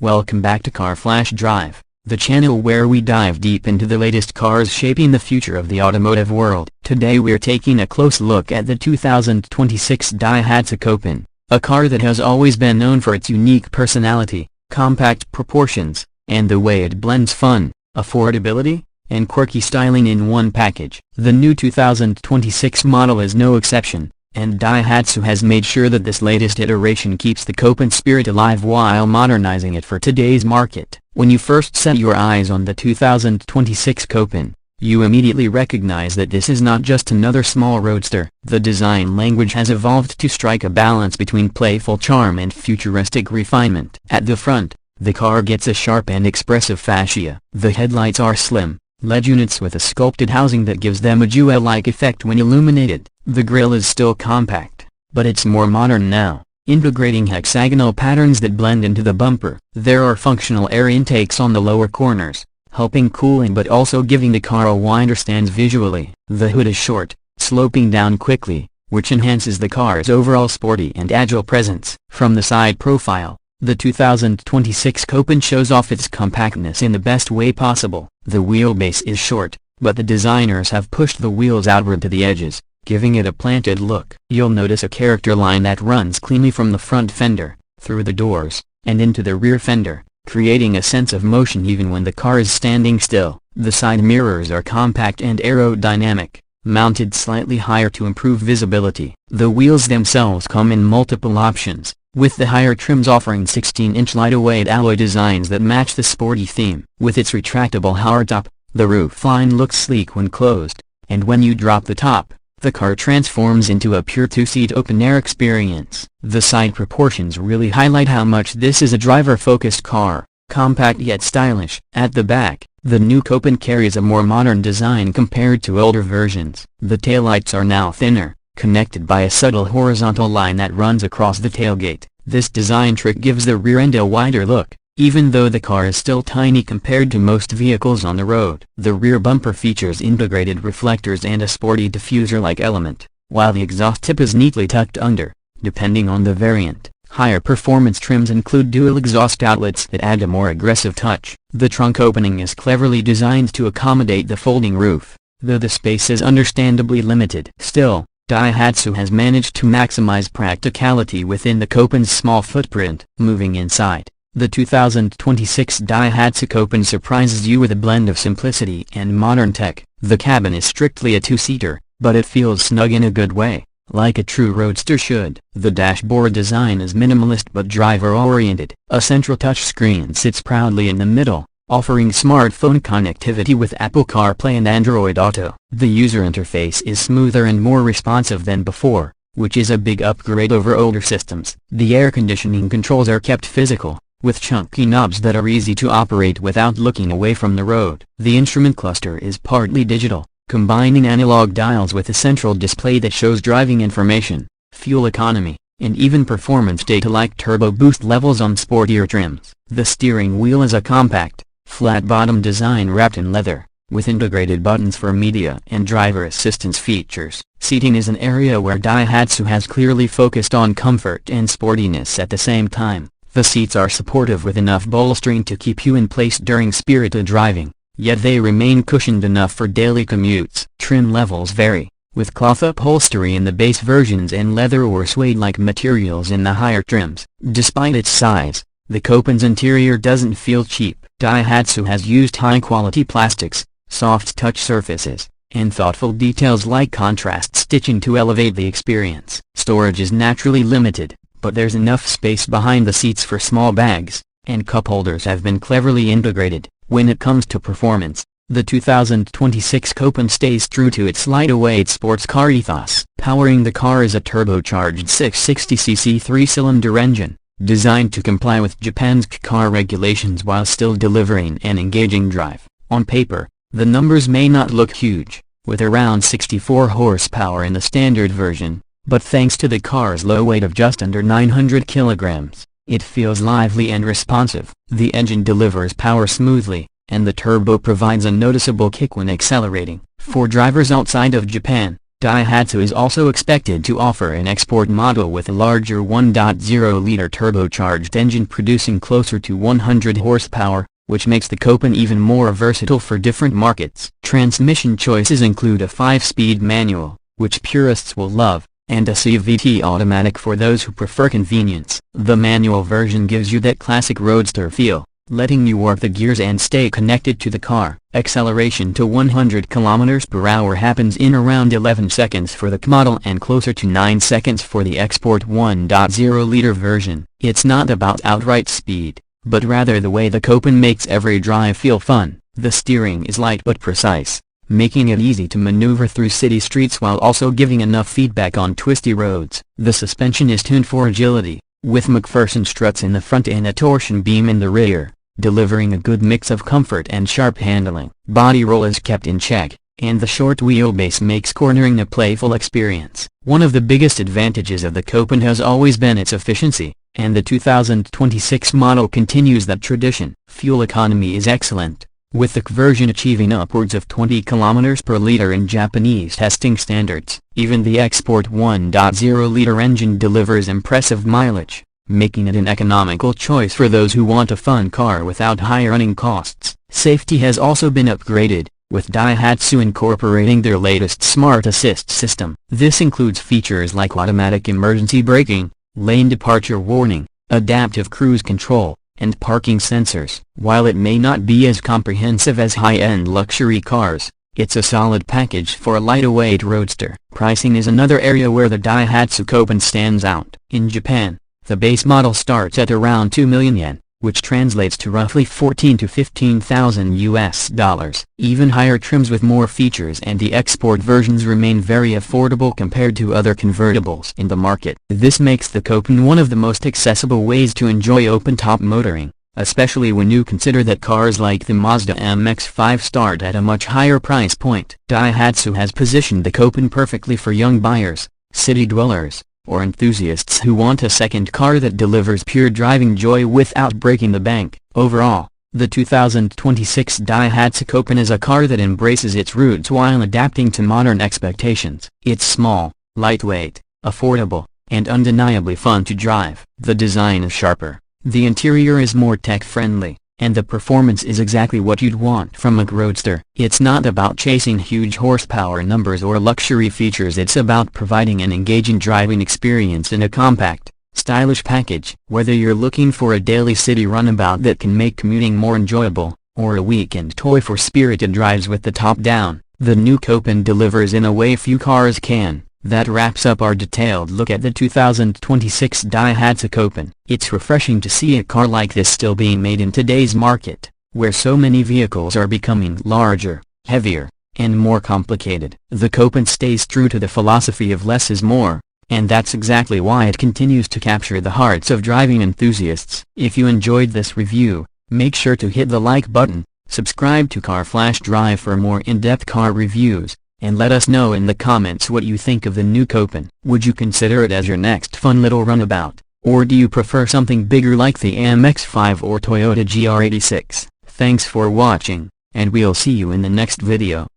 Welcome back to Car Flash Drive, the channel where we dive deep into the latest cars shaping the future of the automotive world. Today we're taking a close look at the 2026 Daihatsu Copen, a car that has always been known for its unique personality, compact proportions, and the way it blends fun, affordability, and quirky styling in one package. The new 2026 model is no exception, and Daihatsu has made sure that this latest iteration keeps the Copen spirit alive while modernizing it for today's market. When you first set your eyes on the 2026 Copen, you immediately recognize that this is not just another small roadster. The design language has evolved to strike a balance between playful charm and futuristic refinement. At the front, the car gets a sharp and expressive fascia. The headlights are slim, LED units with a sculpted housing that gives them a jewel-like effect when illuminated. The grille is still compact, but it's more modern now, integrating hexagonal patterns that blend into the bumper. There are functional air intakes on the lower corners, helping cooling but also giving the car a wider stance visually. The hood is short, sloping down quickly, which enhances the car's overall sporty and agile presence. From the side profile, the 2026 Copen shows off its compactness in the best way possible. The wheelbase is short, but the designers have pushed the wheels outward to the edges, giving it a planted look. You'll notice a character line that runs cleanly from the front fender, through the doors, and into the rear fender, creating a sense of motion even when the car is standing still. The side mirrors are compact and aerodynamic, mounted slightly higher to improve visibility. The wheels themselves come in multiple options, with the higher trims offering 16-inch lightweight alloy designs that match the sporty theme. With its retractable hardtop, the roofline looks sleek when closed, and when you drop the top, the car transforms into a pure two-seat open-air experience. The side proportions really highlight how much this is a driver-focused car, compact yet stylish. At the back, the new Copen carries a more modern design compared to older versions. The taillights are now thinner, connected by a subtle horizontal line that runs across the tailgate. This design trick gives the rear end a wider look, even though the car is still tiny compared to most vehicles on the road. The rear bumper features integrated reflectors and a sporty diffuser-like element, while the exhaust tip is neatly tucked under, depending on the variant. Higher performance trims include dual exhaust outlets that add a more aggressive touch. The trunk opening is cleverly designed to accommodate the folding roof, though the space is understandably limited. Still, Daihatsu has managed to maximize practicality within the Copen's small footprint. Moving inside, the 2026 Daihatsu Copen surprises you with a blend of simplicity and modern tech. The cabin is strictly a two-seater, but it feels snug in a good way, like a true roadster should. The dashboard design is minimalist but driver-oriented. A central touchscreen sits proudly in the middle, offering smartphone connectivity with Apple CarPlay and Android Auto. The user interface is smoother and more responsive than before, which is a big upgrade over older systems. The air conditioning controls are kept physical, with chunky knobs that are easy to operate without looking away from the road. The instrument cluster is partly digital, combining analog dials with a central display that shows driving information, fuel economy, and even performance data like turbo boost levels on sportier trims. The steering wheel is a compact, flat-bottom design wrapped in leather, with integrated buttons for media and driver assistance features. Seating is an area where Daihatsu has clearly focused on comfort and sportiness at the same time. The seats are supportive with enough bolstering to keep you in place during spirited driving, yet they remain cushioned enough for daily commutes. Trim levels vary, with cloth upholstery in the base versions and leather or suede-like materials in the higher trims. Despite its size, the Copen's interior doesn't feel cheap. Daihatsu has used high-quality plastics, soft touch surfaces, and thoughtful details like contrast stitching to elevate the experience. Storage is naturally limited, but there's enough space behind the seats for small bags, and cup holders have been cleverly integrated. When it comes to performance, the 2026 Copen stays true to its lightweight sports car ethos. Powering the car is a turbocharged 660cc three-cylinder engine, designed to comply with Japan's car regulations while still delivering an engaging drive. On paper, the numbers may not look huge, with around 64 horsepower in the standard version, but thanks to the car's low weight of just under 900 kilograms, it feels lively and responsive. The engine delivers power smoothly, and the turbo provides a noticeable kick when accelerating. For drivers outside of Japan, Daihatsu is also expected to offer an export model with a larger 1.0-liter turbocharged engine producing closer to 100 horsepower, which makes the Copen even more versatile for different markets. Transmission choices include a 5-speed manual, which purists will love, and a CVT automatic for those who prefer convenience. The manual version gives you that classic roadster feel, letting you work the gears and stay connected to the car. Acceleration to 100 km/h happens in around 11 seconds for the C model and closer to 9 seconds for the export 1.0-liter version. It's not about outright speed, but rather the way the Copen makes every drive feel fun. The steering is light but precise, making it easy to maneuver through city streets while also giving enough feedback on twisty roads. The suspension is tuned for agility, with McPherson struts in the front and a torsion beam in the rear, delivering a good mix of comfort and sharp handling. Body roll is kept in check, and the short wheelbase makes cornering a playful experience. One of the biggest advantages of the Copen has always been its efficiency, and the 2026 model continues that tradition. Fuel economy is excellent, with the C version achieving upwards of 20 km/liter in Japanese testing standards. Even the export 1.0-liter engine delivers impressive mileage, making it an economical choice for those who want a fun car without high running costs. Safety has also been upgraded, with Daihatsu incorporating their latest Smart Assist system. This includes features like automatic emergency braking, lane departure warning, adaptive cruise control, and parking sensors. While it may not be as comprehensive as high-end luxury cars, it's a solid package for a lightweight roadster. Pricing is another area where the Daihatsu Copen stands out. In Japan, the base model starts at around 2 million yen, which translates to roughly $14,000 to $15,000. Even higher trims with more features and the export versions remain very affordable compared to other convertibles in the market. This makes the Copen one of the most accessible ways to enjoy open-top motoring, especially when you consider that cars like the Mazda MX-5 start at a much higher price point. Daihatsu has positioned the Copen perfectly for young buyers, city dwellers, or enthusiasts who want a second car that delivers pure driving joy without breaking the bank. Overall, the 2026 Daihatsu Copen is a car that embraces its roots while adapting to modern expectations. It's small, lightweight, affordable, and undeniably fun to drive. The design is sharper, the interior is more tech-friendly, and the performance is exactly what you'd want from a roadster. It's not about chasing huge horsepower numbers or luxury features, it's about providing an engaging driving experience in a compact, stylish package. Whether you're looking for a daily city runabout that can make commuting more enjoyable, or a weekend toy for spirited drives with the top down, the new Copen delivers in a way few cars can. That wraps up our detailed look at the 2026 Daihatsu Copen. It's refreshing to see a car like this still being made in today's market, where so many vehicles are becoming larger, heavier, and more complicated. The Copen stays true to the philosophy of less is more, and that's exactly why it continues to capture the hearts of driving enthusiasts. If you enjoyed this review, make sure to hit the like button, subscribe to Car Flash Drive for more in-depth car reviews, and let us know in the comments what you think of the new Copen. Would you consider it as your next fun little runabout, or do you prefer something bigger like the MX-5 or Toyota GR86? Thanks for watching, and we'll see you in the next video.